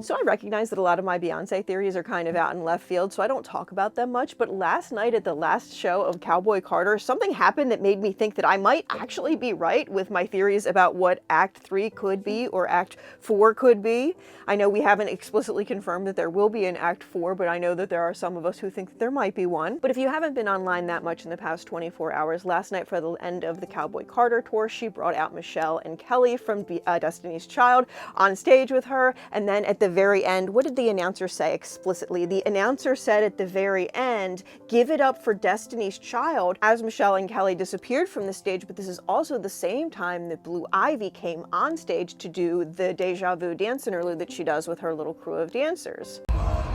So I recognize that a lot of my Beyonce theories are kind of out in left field, so I don't talk about them much, but last night at the last show of Cowboy Carter, something happened that made me think that I might actually be right with my theories about what Act 3 could be or Act 4 could be. I know we haven't explicitly confirmed that there will be an Act 4, but I know that there are some of us who think that there might be one. But if you haven't been online that much in the past 24 hours, last night for the end of the Cowboy Carter tour, she brought out Michelle and Kelly from Destiny's Child on stage with her, and then at the very end, what did the announcer say explicitly? The announcer said at the very end, "Give it up for Destiny's Child," as Michelle and Kelly disappeared from the stage, but this is also the same time that Blue Ivy came on stage to do the Deja Vu dance interlude that she does with her little crew of dancers.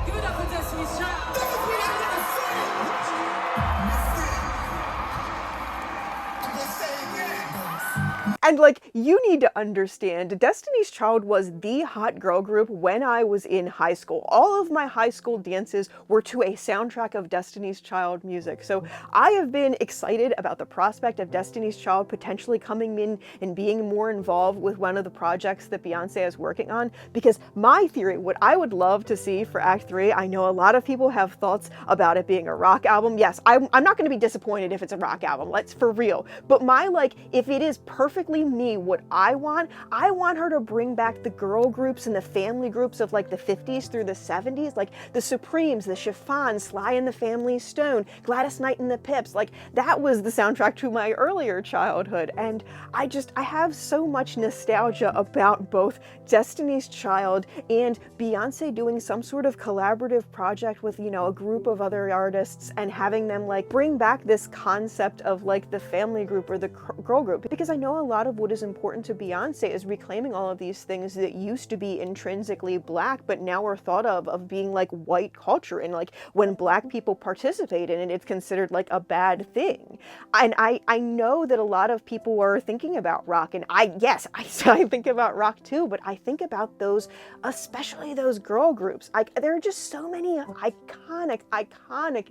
Give it up for Destiny's Child! And like, you need to understand, Destiny's Child was the hot girl group when I was in high school. All of my high school dances were to a soundtrack of Destiny's Child music. So I have been excited about the prospect of Destiny's Child potentially coming in and being more involved with one of the projects that Beyonce is working on, because my theory, what I would love to see for Act 3, I know a lot of people have thoughts about it being a rock album. Yes, I'm not going to be disappointed if it's a rock album, let's for real. But my, like, if it is perfectly me, what I want her to bring back the girl groups and the family groups of like the 50s through the 70s, like the Supremes, the Chiffons, Sly and the Family Stone, Gladys Knight and the Pips. Like, that was the soundtrack to my earlier childhood, and I have so much nostalgia about both Destiny's Child and Beyonce doing some sort of collaborative project with, you know, a group of other artists and having them like bring back this concept of like the family group or the girl group, because I know a lot of what is important to Beyonce is reclaiming all of these things that used to be intrinsically black but now are thought of being like white culture, and like when black people participate in it, it's considered like a bad thing. And I know that a lot of people are thinking about rock, and I think about rock too, but I think about those, especially those girl groups. There are just so many iconic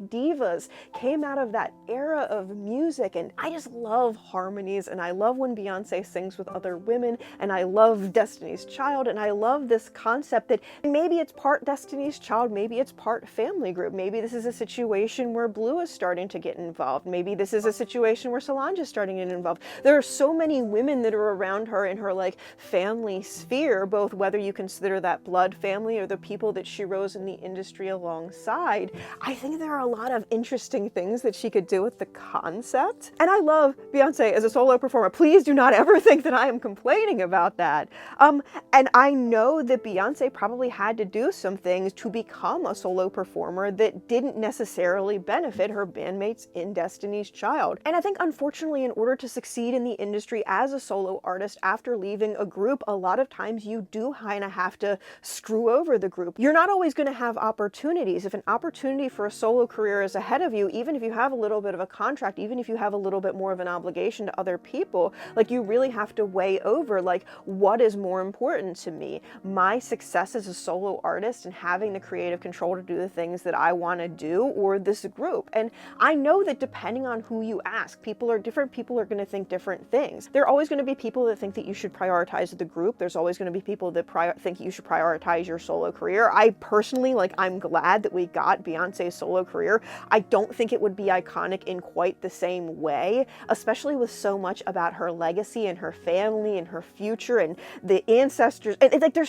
divas came out of that era of music, and I just love harmonies, and I love when Beyonce sings with other women, and I love Destiny's Child, and I love this concept that maybe it's part Destiny's Child, maybe it's part family group, maybe this is a situation where Blue is starting to get involved, maybe this is a situation where Solange is starting to get involved. There are so many women that are around her in her like family sphere, both whether you consider that blood family or the people that she rose in the industry alongside. I think there are a lot of interesting things that she could do with the concept, and I love Beyonce as a solo performer. Please do not ever think that I am complaining about that. And I know that Beyonce probably had to do some things to become a solo performer that didn't necessarily benefit her bandmates in Destiny's Child. And I think, unfortunately, in order to succeed in the industry as a solo artist after leaving a group, a lot of times you do kind of have to screw over the group. You're not always going to have opportunities. If an opportunity for a solo career is ahead of you, even if you have a little bit of a contract, even if you have a little bit more of an obligation to other people, like, you really have to weigh over, like, what is more important to me? My success as a solo artist and having the creative control to do the things that I want to do, or this group? And I know that depending on who you ask, people are different. People are going to think different things. There are always going to be people that think that you should prioritize the group. There's always going to be people that think you should prioritize your solo career. I personally, like, I'm glad that we got Beyonce's solo career. I don't think it would be iconic in quite the same way, especially with so much about her legacy and her family and her future and the ancestors. And it's like, there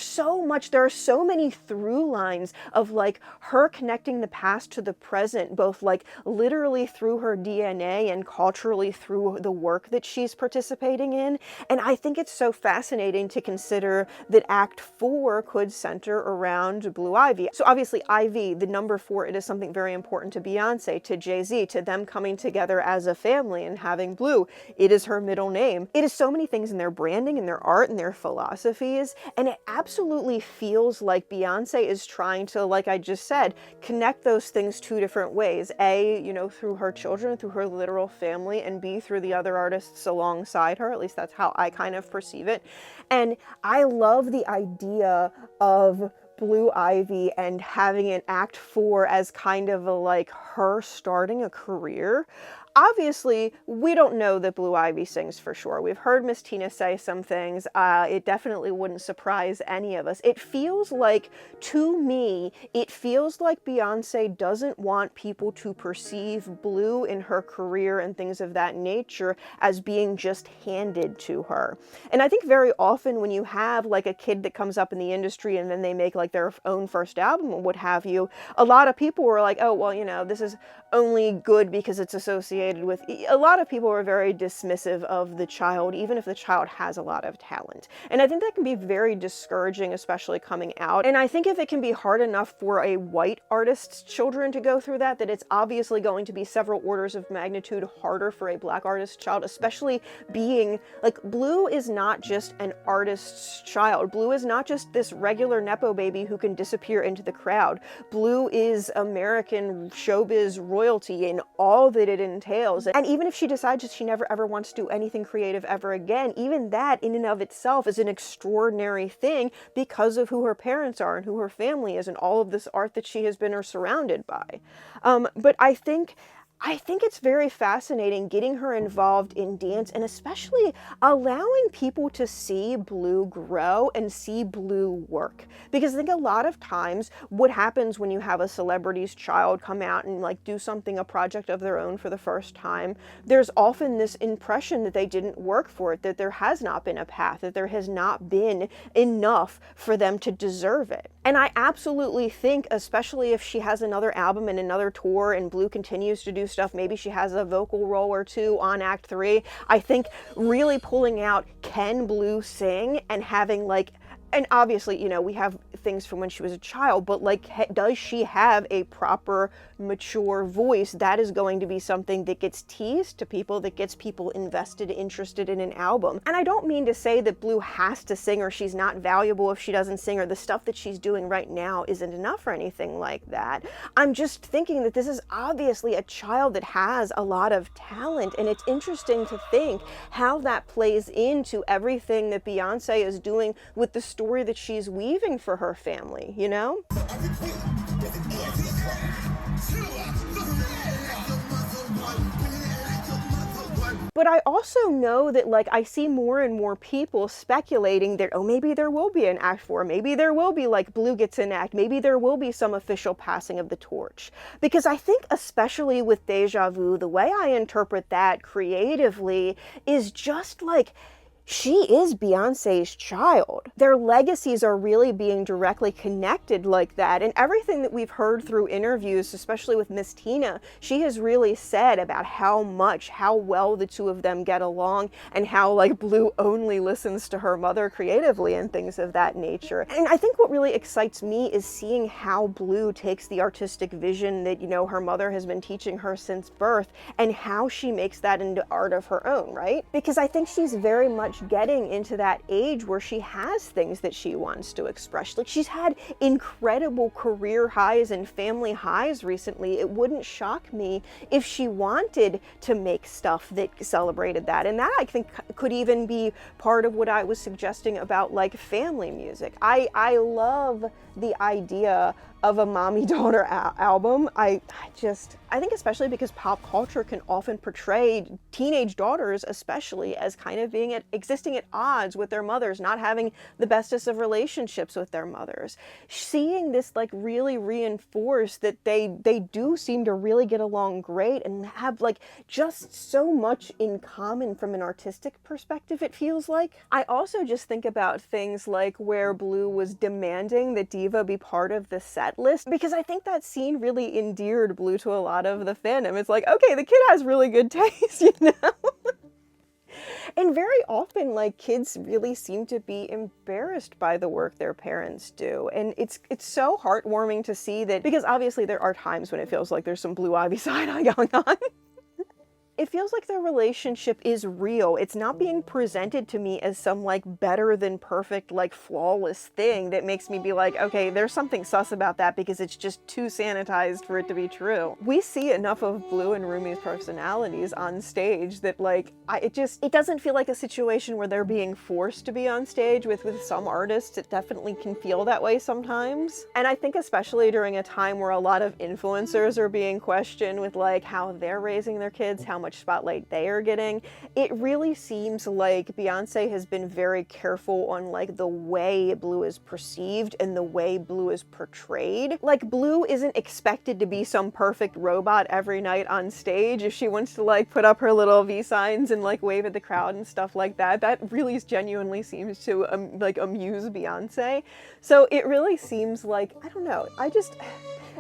are so many through lines of like her connecting the past to the present, both like literally through her DNA and culturally through the work that she's participating in. And I think it's so fascinating to consider that Act 4 could center around Blue Ivy. So obviously Ivy, the number 4, it is something very important to Beyonce, to Jay-Z, to them coming together as a family and having Blue. It is her middle name. It is so many things in their branding and their art and their philosophies, and it absolutely feels like Beyonce is trying to, like I just said, connect those things two different ways. A, you know, through her children, through her literal family, and B, through the other artists alongside her. At least that's how I kind of perceive it. And I love the idea of Blue Ivy and having an Act 4 as kind of a, like, her starting a career. obviously, we don't know that Blue Ivy sings for sure. We've heard Miss Tina say some things. It definitely wouldn't surprise any of us. It feels like, to me, it feels like Beyonce doesn't want people to perceive Blue in her career and things of that nature as being just handed to her. And I think very often when you have like a kid that comes up in the industry and then they make like their own first album or what have you, a lot of people were like, oh, well, you know, this is only good because it's associated with, a lot of people are very dismissive of the child, even if the child has a lot of talent. And I think that can be very discouraging, especially coming out. And I think if it can be hard enough for a white artist's children to go through that, that it's obviously going to be several orders of magnitude harder for a black artist's child, especially being, like, Blue is not just an artist's child. Blue is not just this regular Nepo baby who can disappear into the crowd. Blue is American showbiz royalty in all that it entails. And even if she decides that she never ever wants to do anything creative ever again, even that in and of itself is an extraordinary thing because of who her parents are and who her family is and all of this art that she has been surrounded by. But I think it's very fascinating getting her involved in dance and especially allowing people to see Blue grow and see Blue work. Because I think a lot of times what happens when you have a celebrity's child come out and like do something, a project of their own for the first time, there's often this impression that they didn't work for it, that there has not been a path, that there has not been enough for them to deserve it. And I absolutely think, especially if she has another album and another tour and Blue continues to do stuff, maybe she has a vocal role or two on Act 3, I think really pulling out, can Blue sing, and having like, and obviously, you know, we have things from when she was a child, but like, does she have a proper, mature voice? That is going to be something that gets teased to people, that gets people invested, interested in an album. And I don't mean to say that Blue has to sing or she's not valuable if she doesn't sing or the stuff that she's doing right now isn't enough or anything like that. I'm just thinking that this is obviously a child that has a lot of talent, and it's interesting to think how that plays into everything that Beyonce is doing with the story that she's weaving for her family, you know? But I also know that, like, I see more and more people speculating that, oh, maybe there will be an Act 4, maybe there will be, like, Blue gets an act, maybe there will be some official passing of the torch. Because I think, especially with Deja Vu, the way I interpret that creatively is just, like, she is Beyonce's child. Their legacies are really being directly connected like that. And everything that we've heard through interviews, especially with Miss Tina, she has really said about how well the two of them get along and how like Blue only listens to her mother creatively and things of that nature. And I think what really excites me is seeing how Blue takes the artistic vision that, you know, her mother has been teaching her since birth and how she makes that into art of her own, right? Because I think she's very much getting into that age where she has things that she wants to express. Like, she's had incredible career highs and family highs recently. It wouldn't shock me if she wanted to make stuff that celebrated that. And that, I think, could even be part of what I was suggesting about like family music. I love the idea of a mommy-daughter album. I think especially because pop culture can often portray teenage daughters especially as kind of being existing at odds with their mothers, not having the bestest of relationships with their mothers. Seeing this like really reinforce that they do seem to really get along great and have like just so much in common from an artistic perspective, it feels like. I also just think about things like where Blue was demanding that Diva be part of the set list, because I think that scene really endeared Blue to a lot of the fandom. It's like, okay, the kid has really good taste, you know? And very often, like, kids really seem to be embarrassed by the work their parents do. And it's so heartwarming to see that, because obviously there are times when it feels like there's some Blue Ivy side-eye going on. it feels like their relationship is real. It's not being presented to me as some like better than perfect, like flawless thing that makes me be like, okay, there's something sus about that because it's just too sanitized for it to be true. We see enough of Blue and Rumi's personalities on stage that like, it doesn't feel like a situation where they're being forced to be on stage. With some artists, it definitely can feel that way sometimes. And I think especially during a time where a lot of influencers are being questioned with like how they're raising their kids, how much spotlight they are getting, it really seems like Beyonce has been very careful on like the way Blue is perceived and the way Blue is portrayed. Like Blue isn't expected to be some perfect robot every night on stage. If she wants to like put up her little V signs and like wave at the crowd and stuff like that, that really genuinely seems to like amuse Beyonce. So it really seems like, I don't know,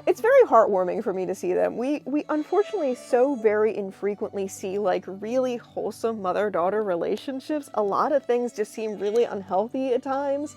it's very heartwarming for me to see them. We unfortunately so very infrequently see like really wholesome mother-daughter relationships. A lot of things just seem really unhealthy at times.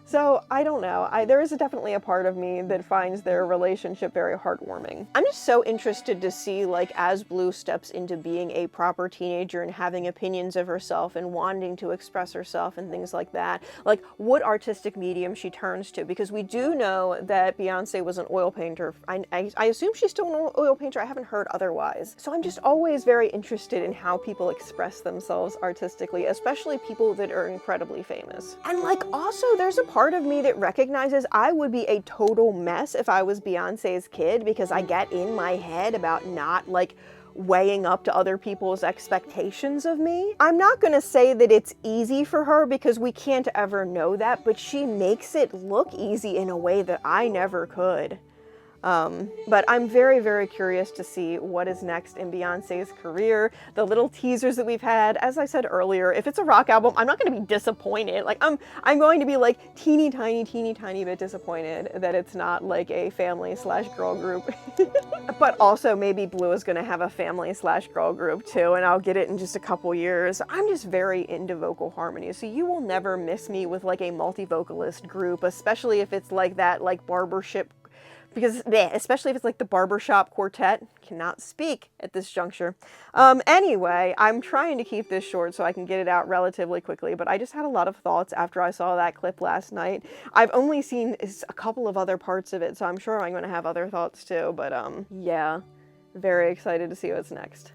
So I don't know, there is definitely a part of me that finds their relationship very heartwarming. I'm just so interested to see like as Blue steps into being a proper teenager and having opinions of herself and wanting to express herself and things like that, like what artistic medium she turns to, because we do know that Beyonce was an oil painter. I assume she's still an oil painter, I haven't heard otherwise. So I'm just always very interested in how people express themselves artistically, especially people that are incredibly famous. And like also there's a part of me that recognizes I would be a total mess if I was Beyonce's kid, because I get in my head about not like weighing up to other people's expectations of me. I'm not gonna say that it's easy for her because we can't ever know that, but she makes it look easy in a way that I never could. But I'm very, very curious to see what is next in Beyonce's career. The little teasers that we've had, as I said earlier, if it's a rock album, I'm not going to be disappointed. Like I'm going to be like teeny tiny bit disappointed that it's not like a family/girl group. But also maybe Blue is going to have a family/girl group too, and I'll get it in just a couple years. I'm just very into vocal harmony, so you will never miss me with like a multi-vocalist group, especially if it's like that like barbershop. Because, especially if it's like the barbershop quartet, cannot speak at this juncture. Anyway, I'm trying to keep this short so I can get it out relatively quickly, but I just had a lot of thoughts after I saw that clip last night. I've only seen a couple of other parts of it, so I'm sure I'm going to have other thoughts too, but yeah, very excited to see what's next.